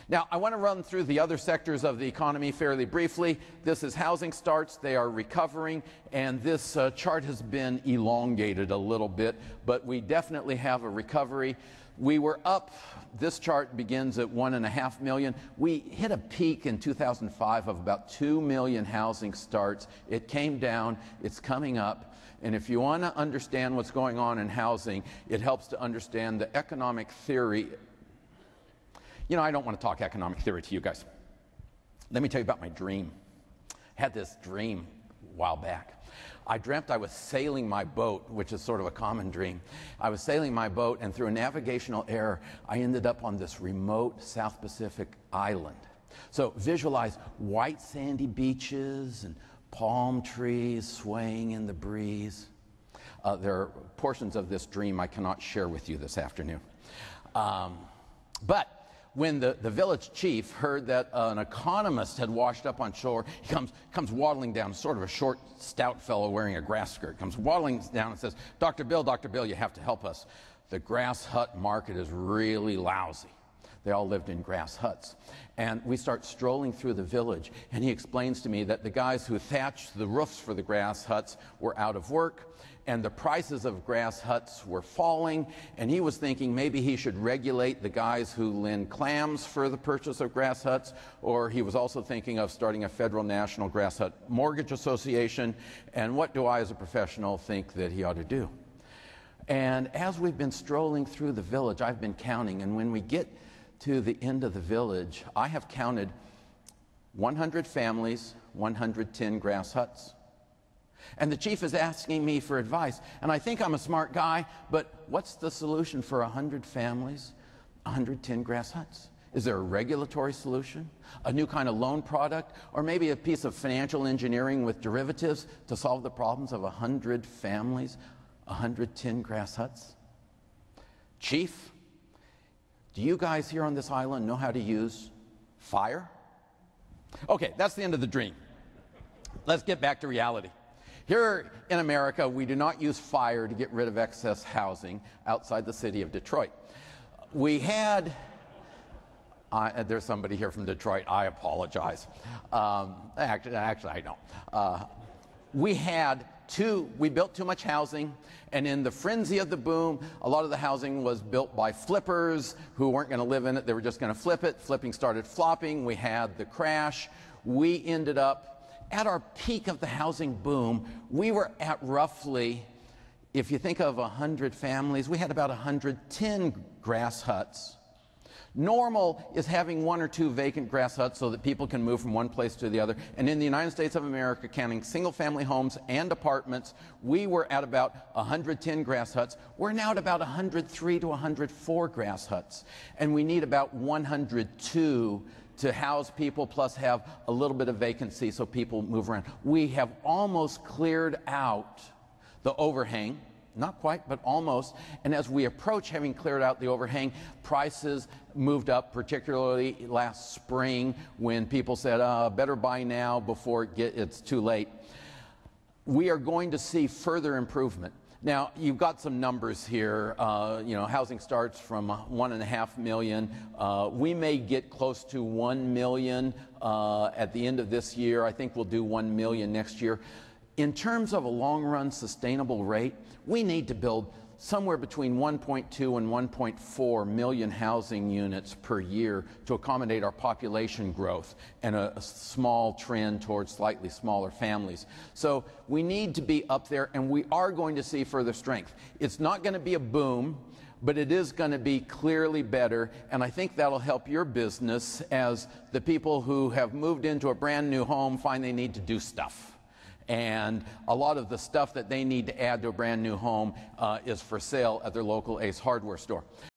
Now, I want to run through the other sectors of the economy fairly briefly. This is housing starts. They are recovering, and this chart has been elongated a little bit, but we definitely have a recovery. We were up, this chart begins at 1.5 million. We hit a peak in 2005 of about 2 million housing starts. It came down, it's coming up. And if you want to understand what's going on in housing, it helps to understand the economic theory. You know, I don't want to talk economic theory to you guys. Let me tell you about my dream. I had this dream a while back. I dreamt I was sailing my boat, which is sort of a common dream. I was sailing my boat, and through a navigational error, I ended up on this remote South Pacific island. So visualize white sandy beaches and palm trees swaying in the breeze. There are portions of this dream I cannot share with you this afternoon. But when the village chief heard that an economist had washed up on shore, he comes waddling down, sort of a short, stout fellow wearing a grass skirt, comes waddling down and says, Dr. Bill, you have to help us. The grass hut market is really lousy. They all lived in grass huts. And we start strolling through the village, and he explains to me that the guys who thatched the roofs for the grass huts were out of work, and the prices of grass huts were falling, and he was thinking maybe he should regulate the guys who lend clams for the purchase of grass huts, or he was also thinking of starting a federal national grass hut mortgage association. And what do I as a professional think that he ought to do? And as we've been strolling through the village, I've been counting, and when we get to the end of the village, I have counted 100 families, 110 grass huts. And the chief is asking me for advice, and I think I'm a smart guy, but what's the solution for 100 families, 110 grass huts? Is there a regulatory solution, a new kind of loan product, or maybe a piece of financial engineering with derivatives to solve the problems of 100 families, 110 grass huts? Chief, do you guys here on this island know how to use fire? Okay, that's the end of the dream. Let's get back to reality. Here in America, we do not use fire to get rid of excess housing outside the city of Detroit. We had, there's somebody here from Detroit, I apologize. Actually, I don't. We built too much housing, and in the frenzy of the boom, a lot of the housing was built by flippers who weren't going to live in it. They were just going to flip it. Flipping started flopping. We had the crash. We ended up, at our peak of the housing boom, we were at roughly, if you think of 100 families, we had about 110 grass huts. Normal is having 1 or 2 vacant grass huts so that people can move from one place to the other. And in the United States of America, counting single-family homes and apartments, we were at about 110 grass huts. We're now at about 103 to 104 grass huts. And we need about 102 to house people, plus have a little bit of vacancy so people move around. We have almost cleared out the overhang. Not quite, but almost. And as we approach having cleared out the overhang, prices moved up, particularly last spring when people said, better buy now before it's too late. We are going to see further improvement. Now, you've got some numbers here. Housing starts from 1.5 million. We may get close to 1 million at the end of this year. I think we'll do 1 million next year. In terms of a long-run sustainable rate, we need to build somewhere between 1.2 and 1.4 million housing units per year to accommodate our population growth and a small trend towards slightly smaller families. So we need to be up there, and we are going to see further strength. It's not going to be a boom, but it is going to be clearly better, and I think that'll help your business as the people who have moved into a brand new home find they need to do stuff. And a lot of the stuff that they need to add to a brand new home is for sale at their local Ace Hardware store.